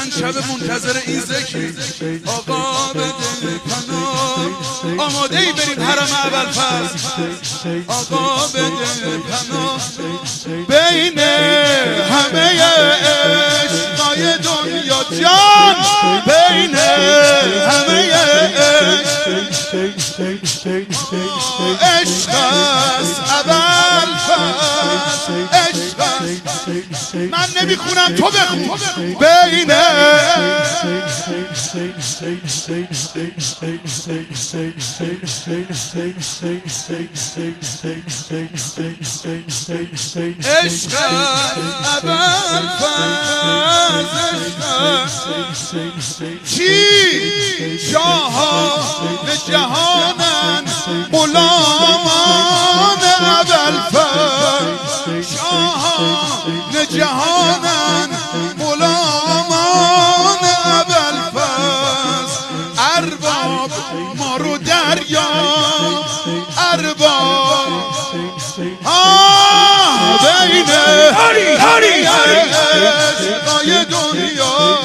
چند شب منتظر این ذکری آقا بده پناه آماده ای بریم حرم ابوالفضل آقا بده پناه بین همه عشقای دنیا جان بین همه عشق است ابوالفضل عشق است من نمیخونم تو بخون بین عشق ابوالفضل چی شاهان جهانن غلامان ابوالفضل شاهان جهانن غلامان ابوالفضل ارباب ما رو دریا ارباب بین عشقای دنیا